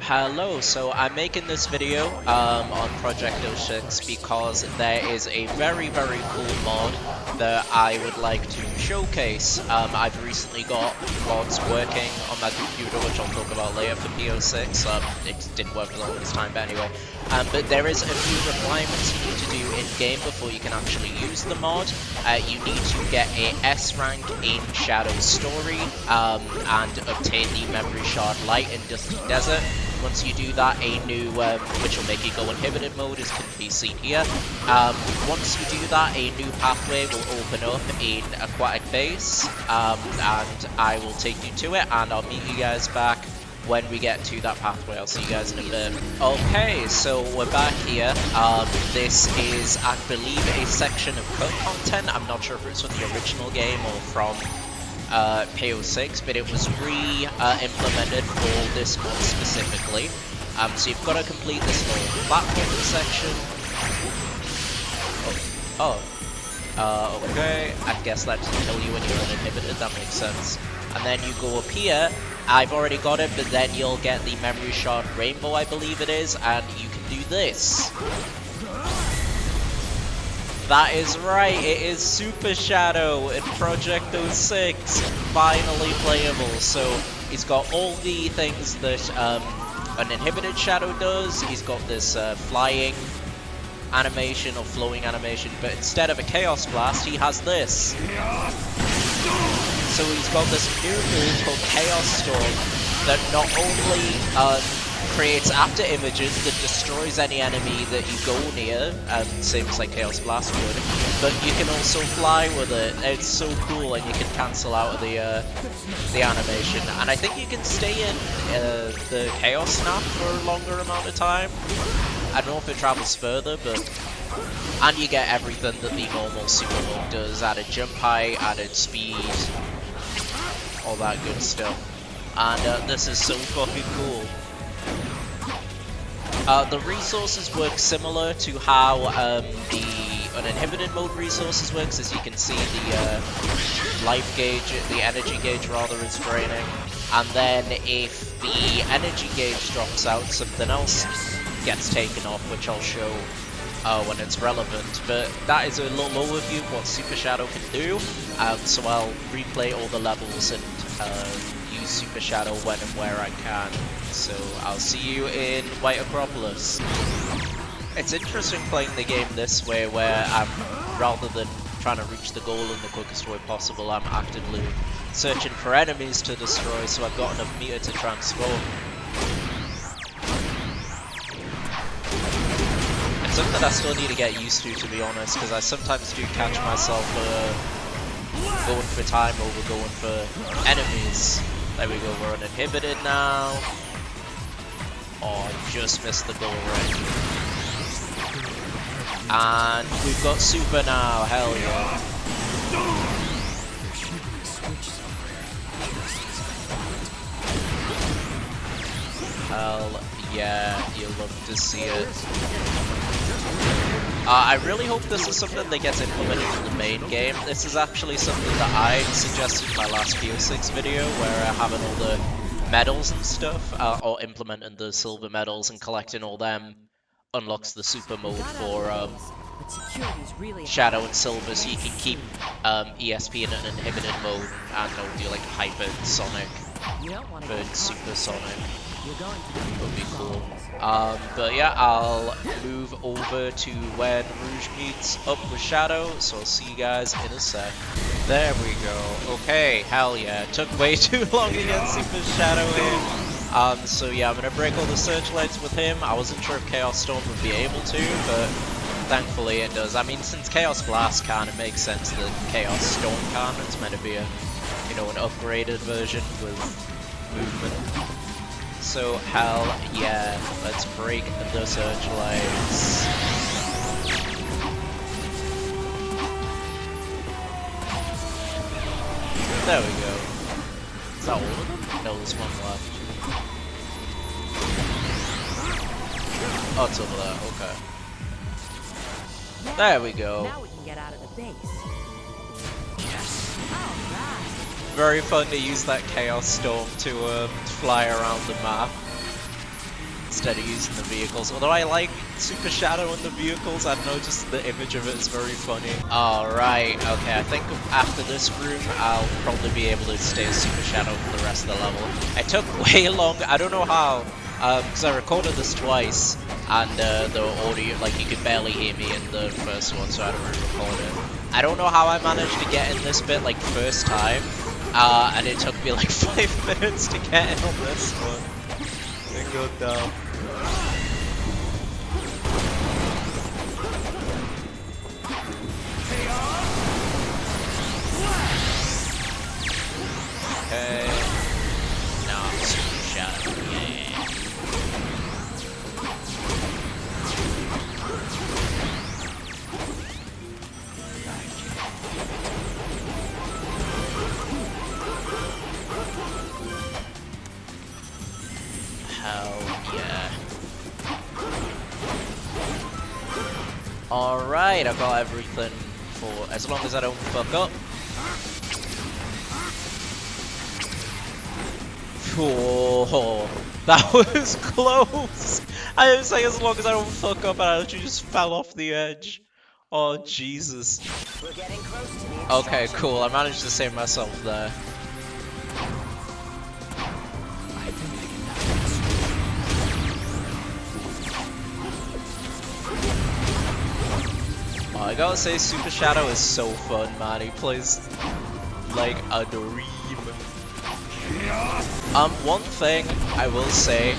Hello, so I'm making this video on Project 06 because there is a very cool mod that I would like to showcase. I've recently got mods working on my computer, which I'll talk about later for P06. It didn't work for the longest time, but anyway. But there is a few requirements you need to do in-game before you can actually use the mod. You need to get a S rank in Shadow Story and obtain the Memory Shard Light in Dusty Desert. Once you do that, a new, which will make you go inhibited mode, as can be seen here. Once you do that, a new pathway will open up in Aquatic Base, and I will take you to it, and I'll meet you guys back when we get to that pathway. I'll see you guys in a bit. Okay, so we're back here. This is, I believe, a section of cut content. I'm not sure if it's from the original game or from P06, but it was re-implemented for this mod specifically. So you've got to complete this whole platform section. Okay, I guess that doesn't tell you when you're uninhibited, that makes sense. And then you go up here. I've already got it, but then you'll get the Memory Shard Rainbow, I believe it is, and you can do this. That is right, it is Super Shadow in Project 06, finally playable. So he's got all the things that an inhibited Shadow does. He's got this flying animation or flowing animation, but instead of a Chaos Blast, he has this. So he's got this new move called Chaos Storm that not only creates after images that destroys any enemy that you go near, same as like Chaos Blast would, but you can also fly with it. It's so cool, and you can cancel out of the animation. And I think you can stay in the Chaos Snap for a longer amount of time. I don't know if it travels further, but... And you get everything that the normal Super Mode does, added jump height, added speed, all that good stuff. And this is so fucking cool. The resources work similar to how the uninhibited mode resources works. As you can see, the life gauge, the energy gauge rather, is draining. And then if the energy gauge drops out, something else gets taken off, which I'll show when it's relevant. But that is a little overview of what Super Shadow can do. So I'll replay all the levels and use Super Shadow when and where I can. So I'll see you in White Acropolis. It's interesting playing the game this way, where I'm, rather than trying to reach the goal in the quickest way possible, I'm actively searching for enemies to destroy, so I've got enough meter to transform. It's something I still need to get used to be honest, because I sometimes do catch myself going for time over going for enemies. There we go, we're uninhibited now. Oh, I just missed the goal range. And we've got Super now, hell yeah. Hell yeah, you'll love to see it. I really hope this is something that gets implemented in the main game. This is actually something that I suggested in my last P06 video, where having all the medals and stuff, or implementing the silver medals and collecting all them, unlocks the super mode for Shadow and Silver, so you can keep ESP in an inhibited mode and it'll do like Hyper Sonic, but Super Sonic. Would be cool. But yeah, I'll move over to when Rouge meets up with Shadow, so I'll see you guys in a sec. There we go. Okay, hell yeah. It took way too long to get Super Shadow in. So yeah, I'm gonna break all the searchlights with him. I wasn't sure if Chaos Storm would be able to, but thankfully it does. I mean, since Chaos Blast can, it makes sense that Chaos Storm can. It's meant to be a, you know, an upgraded version with movement. So hell yeah, let's break the searchlights. There we go. Is that all of them? No, there's one left. Oh, it's over there, okay. There we go. Now we can get out of the base. Very fun to use that Chaos Storm to fly around the map. instead of using the vehicles. Although I like Super Shadow in the vehicles, I don't know, just the image of it is very funny. Alright, okay, I think after this room, I'll probably be able to stay as Super Shadow for the rest of the level. It took way long, I don't know how, because I recorded this twice, and the audio, like, you could barely hear me in the first one, so I had to re-record it. I don't know how I managed to get in this bit, like, first time, and it took me like 5 minutes to get in on this one. And go down. Okay. Now I'm Super Shadow, yeah. Hell yeah. Alright, I've got everything for as long as I don't fuck up. Oh, that was close! I was like, as long as I don't fuck up, and I literally just fell off the edge. Oh, Jesus. We're getting close to the Okay, cool. I managed to save myself there. Oh, I gotta say, Super Shadow is so fun, man. He plays like a dream. One thing I will say,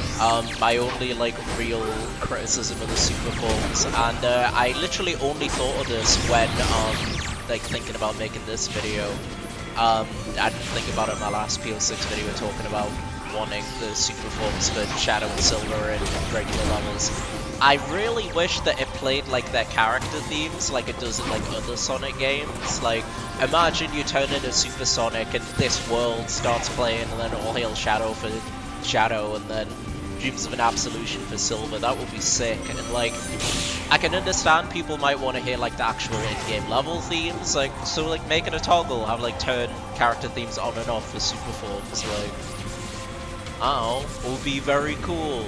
my only like real criticism of the super forms, and I literally only thought of this when like thinking about making this video. I didn't think about it in my last P06 video talking about wanting the super forms for Shadow and Silver in regular levels. I really wish that it played like their character themes like it does in like other Sonic games. Like, imagine you turn into Super Sonic and this world starts playing, and then All Hail Shadow for Shadow, and then Dreams of an Absolution for Silver. That would be sick. And like, I can understand people might want to hear like the actual in-game level themes, like, so like make it a toggle, have like turn character themes on and off for super forms, like, oh, will be very cool.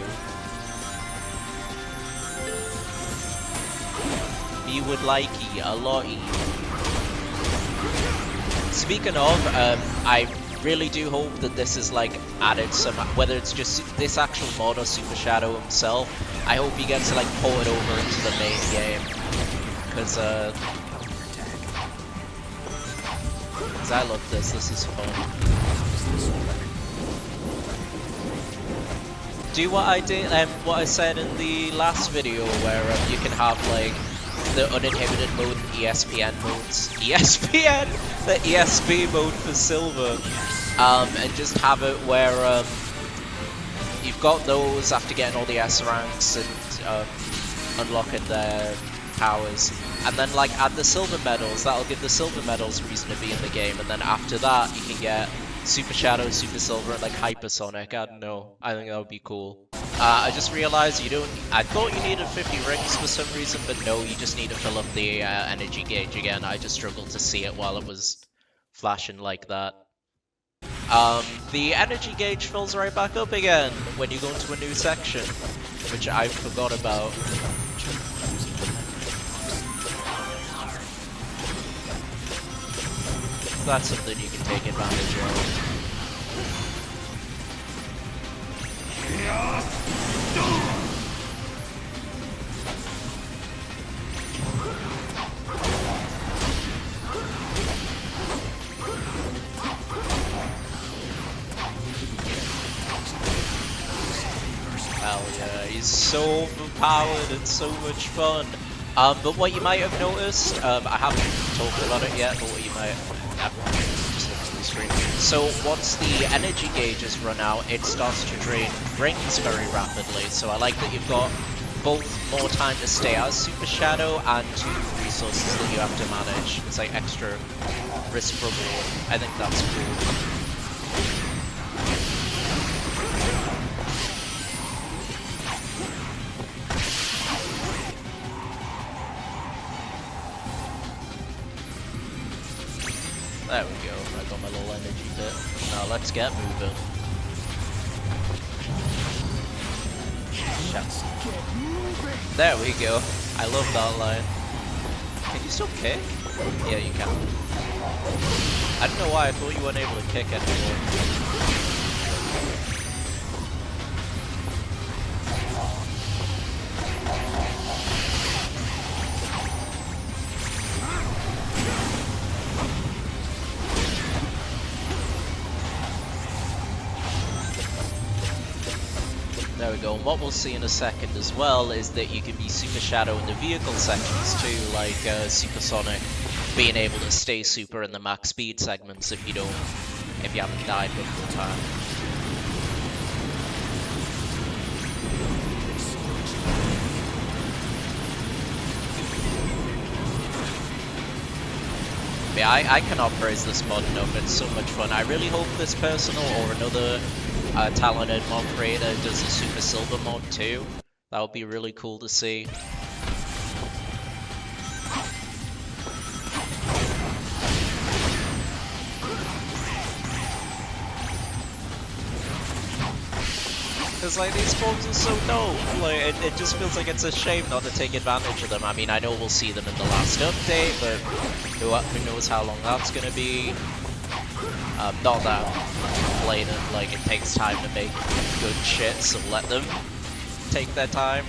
Me would like it a lot. Speaking of, I really do hope that this is like added some, whether it's just this actual mod or Super Shadow himself, I hope he gets to like pull it over into the main game, because as I look this is fun. Do what I did, what I said in the last video, where you can have like the uninhibited mode and ESPN modes. ESPN? The ESP mode for Silver. And just have it where you've got those after getting all the S ranks and unlocking their powers. And then like add the silver medals, that'll give the silver medals reason to be in the game. And then after that you can get Super Shadow, Super Silver, and like Hypersonic. I don't know. I think that would be cool. I just realized you don't. I thought you needed 50 rings for some reason, but no, you just need to fill up the energy gauge again. I just struggled to see it while it was flashing like that. The energy gauge fills right back up again when you go into a new section, which I forgot about. That's something you can take advantage of. Hell yeah, he's so overpowered and so much fun. But what you might have noticed, I haven't talked about it yet, but what you might just look at the screen. So once the energy gauges run out, it starts to drain rings very rapidly. So I like that you've got both more time to stay as Super Shadow and 2 resources that you have to manage. It's like extra risk reward. I think that's cool. There we go, I got my little energy bit. Now let's get moving. There we go. I love that line. Can you still kick? Yeah, you can. I don't know why I thought you weren't able to kick anymore. There we go, and what we'll see in a second as well is that you can be Super Shadow in the vehicle sections too, like Super Sonic being able to stay super in the max speed segments if you haven't died before time. Yeah, I cannot praise this mod enough, it's so much fun. I really hope this personal or another talented mod creator does a Super Silver mod too. That would be really cool to see. Because like these forms are so dope, like it just feels like it's a shame not to take advantage of them. I mean, I know we'll see them in the last update, but who knows how long that's gonna be. Not that blatant, like it takes time to make good shit, so let them take their time.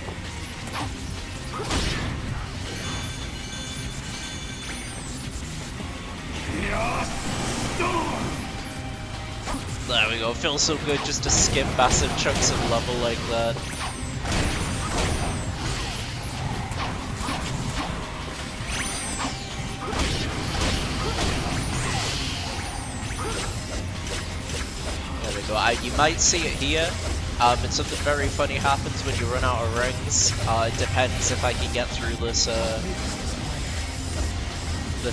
There we go, it feels so good just to skip massive chunks of level like that. There we go, you might see it here. And something very funny happens when you run out of rings. It depends if I can get through this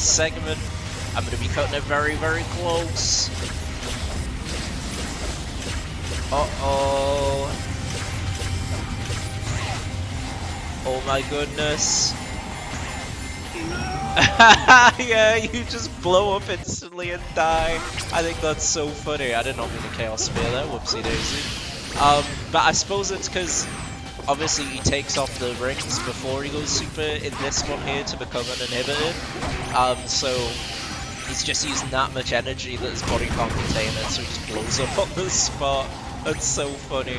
segment. I'm going to be cutting it very, very close. Uh-oh. Oh my goodness. Yeah, you just blow up instantly and die. I think that's so funny. I did not mean the Chaos Spear there, whoopsie daisy. But I suppose it's because obviously he takes off the rings before he goes super in this one here to become uninhibited. So he's just using that much energy that his body can't contain it, so he just blows up on the spot. That's so funny.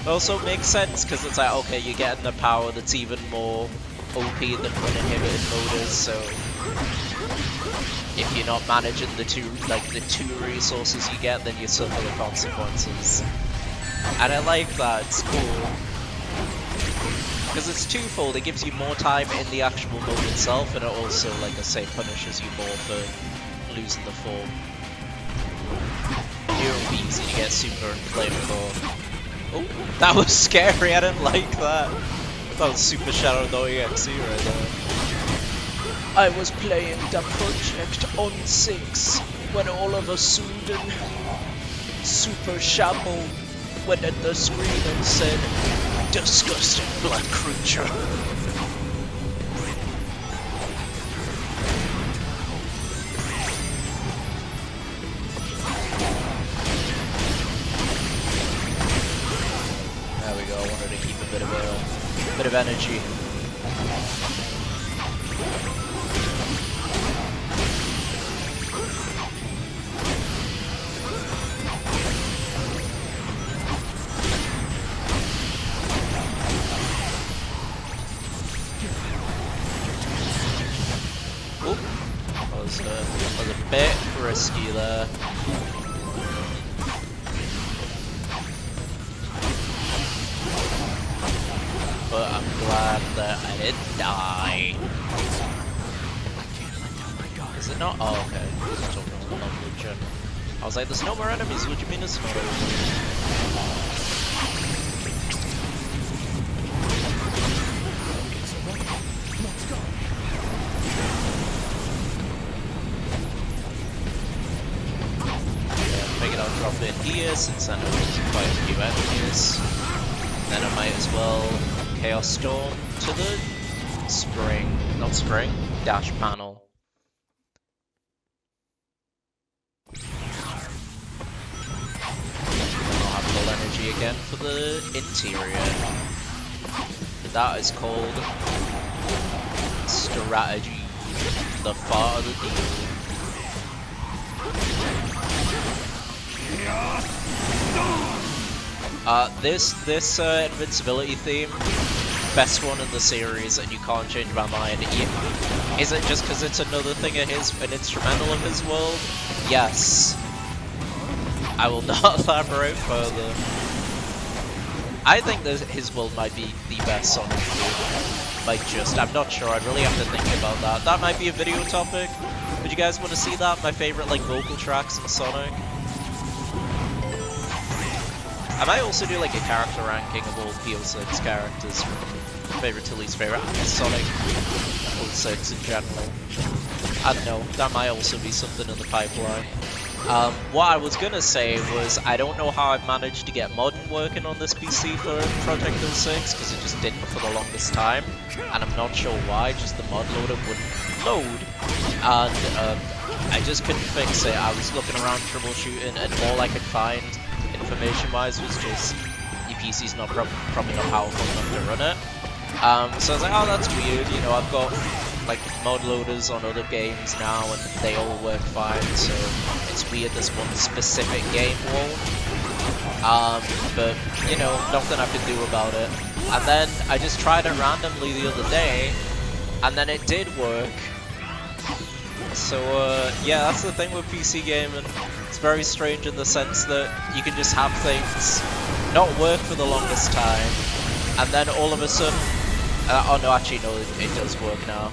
It also makes sense because it's like, okay, you're getting the power that's even more OP than uninhibited mode is, so if you're not managing the two resources you get, then you suffer the consequences. And I like that, it's cool. Because it's twofold, it gives you more time in the actual mode itself, and it also, like I say, punishes you more for losing the form. Here it will be easy to get super and play before. Oh, that was scary, I didn't like that. That was Super Shadow no EXE right there. I was playing the project on 6 when all of a sudden Super Shadow went at the screen and said, "Disgusting black creature." There we go, I wanted to keep a bit of energy. Was a bit risky there. But I'm glad that I didn't die. Is it not? Oh, okay. It's talking about Lucha. I was like, there's no more enemies. What do you mean it's not over? Drop it here since I know there's quite a few enemies. Then I might as well Chaos Storm to the dash panel. me again for the interior. That is called strategy. The far of the deal. This invincibility theme, best one in the series, and you can't change my mind. Is it just because it's another thing of his, an instrumental of his world? Yes. I will not elaborate further. I think that his world might be the best Sonic game. Like, I'm not sure. I'd really have to think about that. That might be a video topic. Would you guys want to see that? My favorite, like, vocal tracks in Sonic. I might also do, like, a character ranking of all P06 characters, from favorite to least favorite. Sonic 06 in general. I don't know. That might also be something in the pipeline. What I was gonna say was, I don't know how I've managed to get modding working on this PC for Project 06, because it just didn't for the longest time, and I'm not sure why, just the mod loader wouldn't load, and I just couldn't fix it. I was looking around troubleshooting, and all I could find, information-wise, was just, your PC's not probably not powerful enough to run it. So I was like, oh, that's weird, you know, I've got like mod loaders on other games now and they all work fine, so it's weird this one specific game won't. But you know, nothing I can do about it. And then I just tried it randomly the other day, and then it did work. So yeah, that's the thing with PC gaming. It's very strange in the sense that you can just have things not work for the longest time, and then all of a sudden, oh no, actually no, it does work now.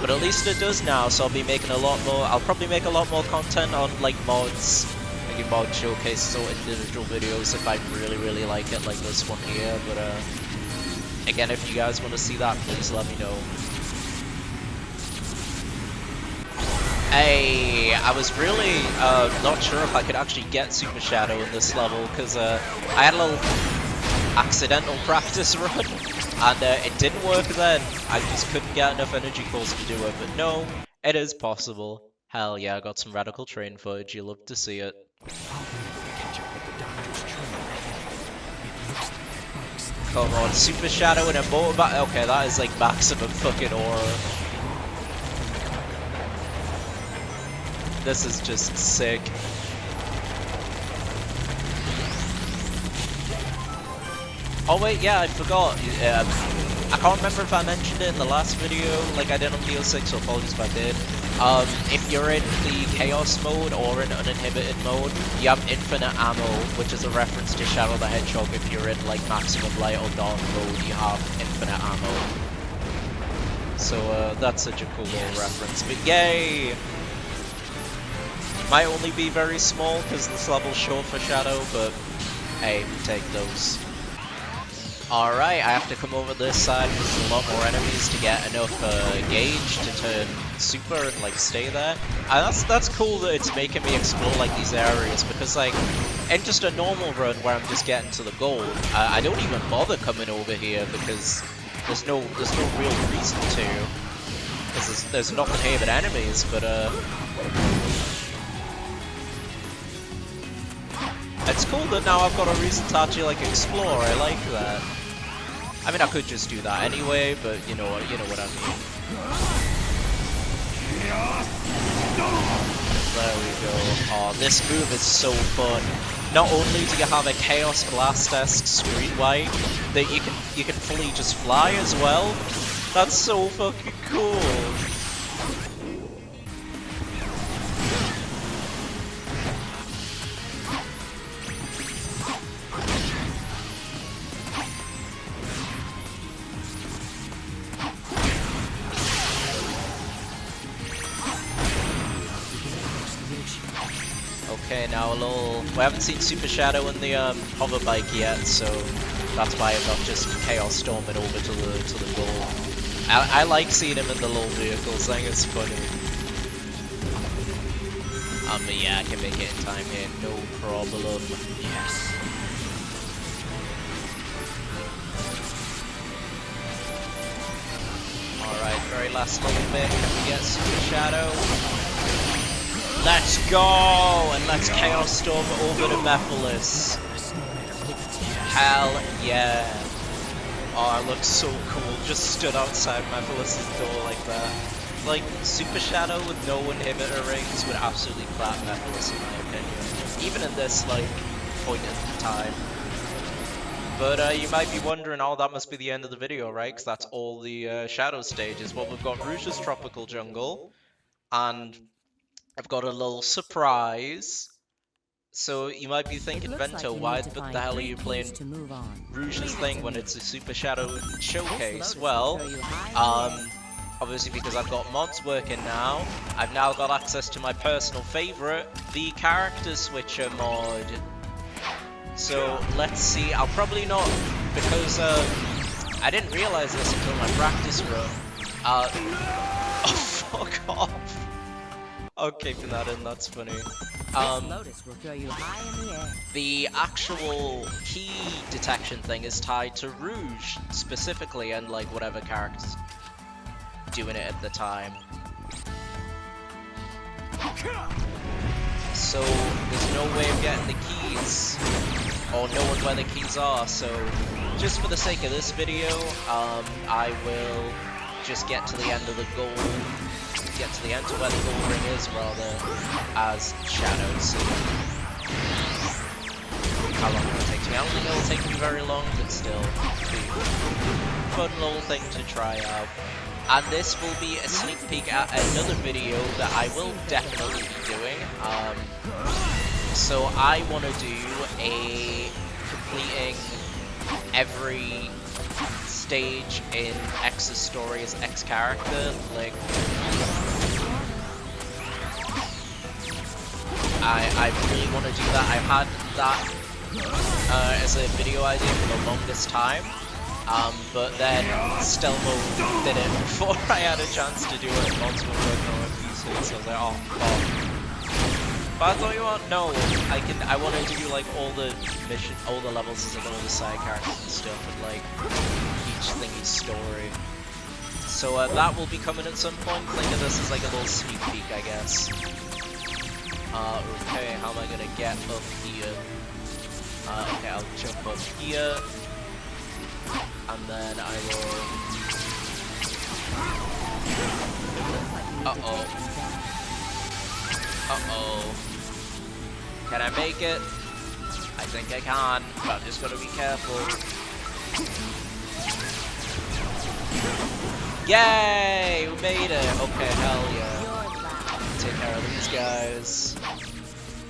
But at least it does now, so I'll be making a lot more. I'll probably make a lot more content on like mods, making mod showcases or individual videos if I really like it, like this one here. But again, if you guys want to see that, please let me know. Hey, I was really not sure if I could actually get Super Shadow in this level, because I had a little accidental practice run, and it didn't work then. I just couldn't get enough energy cores to do it, but no, it is possible. Hell yeah, I got some radical train footage, you'll love to see it. Come on, Super Shadow and a motorbike. Okay, that is like maximum fucking aura. This is just sick. Oh wait, yeah, I forgot. I can't remember if I mentioned it in the last video, like I did on P06, so apologies if I did. If you're in the Chaos mode or in Uninhibited mode, you have infinite ammo, which is a reference to Shadow the Hedgehog. If you're in like Maximum Light or Dark mode, you have infinite ammo. So that's such a cool little reference, but yay! Might only be very small because this level's short for Shadow, but hey, we take those. Alright, I have to come over this side because there's a lot more enemies to get enough gauge to turn super and like stay there. And that's cool that it's making me explore like these areas, because like in just a normal run where I'm just getting to the goal, I don't even bother coming over here because there's no real reason to. Because there's nothing here but enemies, but it's cool that now I've got a reason to actually like explore. I like that. I mean, I could just do that anyway, but you know what I mean. There we go. Oh, this move is so fun. Not only do you have a Chaos Blast-esque screen wipe, that you can fully just fly as well. That's so fucking cool. Okay, now a little. We haven't seen Super Shadow in the hover bike yet, so that's why I'm not just Chaos Storming over to the goal. I like seeing him in the little vehicles. I think it's funny. But yeah, I can make it in time here, no problem. Yes. Alright, very last little bit. Can we get Super Shadow? Let's go! And let's Chaos Storm over to Mephiles. Hell yeah. Oh, it looks so cool. Just stood outside Mephiles' door like that. Like, Super Shadow with no inhibitor rings would absolutely clap Mephiles in my opinion. Even in this, like, point in time. But you might be wondering, oh, that must be the end of the video, right? Because that's all the Shadow stages. Well, we've got Rouge's Tropical Jungle, and I've got a little surprise. So you might be thinking, Vento, why the hell are you playing Rouge's thing when it's a Super Shadow showcase? Well, obviously because I've got mods working now, I've now got access to my personal favorite, the Character Switcher mod. So let's see, I'll probably not, because I didn't realize this until my practice run. Oh, fuck off. I'm keeping that in, that's funny. The actual key detection thing is tied to Rouge specifically, and like whatever character's doing it at the time. So there's no way of getting the keys, or knowing where the keys are, so just for the sake of this video, I will just get to the end of the goal, get to the end to where the goal ring is, rather, as Shadows. How long will it take me? I don't think it'll take me very long, but still, fun little thing to try out. And this will be a sneak peek at another video that I will definitely be doing. So I want to do a completing every stage in X's story as X character. Like, I really want to do that. I've had that as a video idea for the longest time. But then Stelmo did it before I had a chance to do it. Mods were working on it, so I was like, oh, fuck. But I thought, you what? No, I want to do like all the levels as like all the side characters and stuff, and like each thingy's story. So that will be coming at some point. Think of this as like a little sneak peek, I guess. Okay, how am I gonna get up here? Okay, I'll jump up here. And then I will... Uh-oh. Uh-oh. Can I make it? I think I can, but I'm just gonna be careful. Yay! We made it! Okay, hell yeah. Take care of these guys.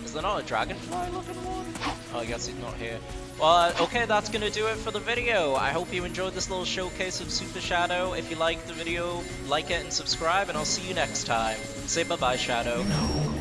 Is there not a dragonfly looking one? Oh, I guess he's not here. Well, okay, that's gonna do it for the video. I hope you enjoyed this little showcase of Super Shadow. If you liked the video, like it and subscribe, and I'll see you next time. Say bye-bye, Shadow. No.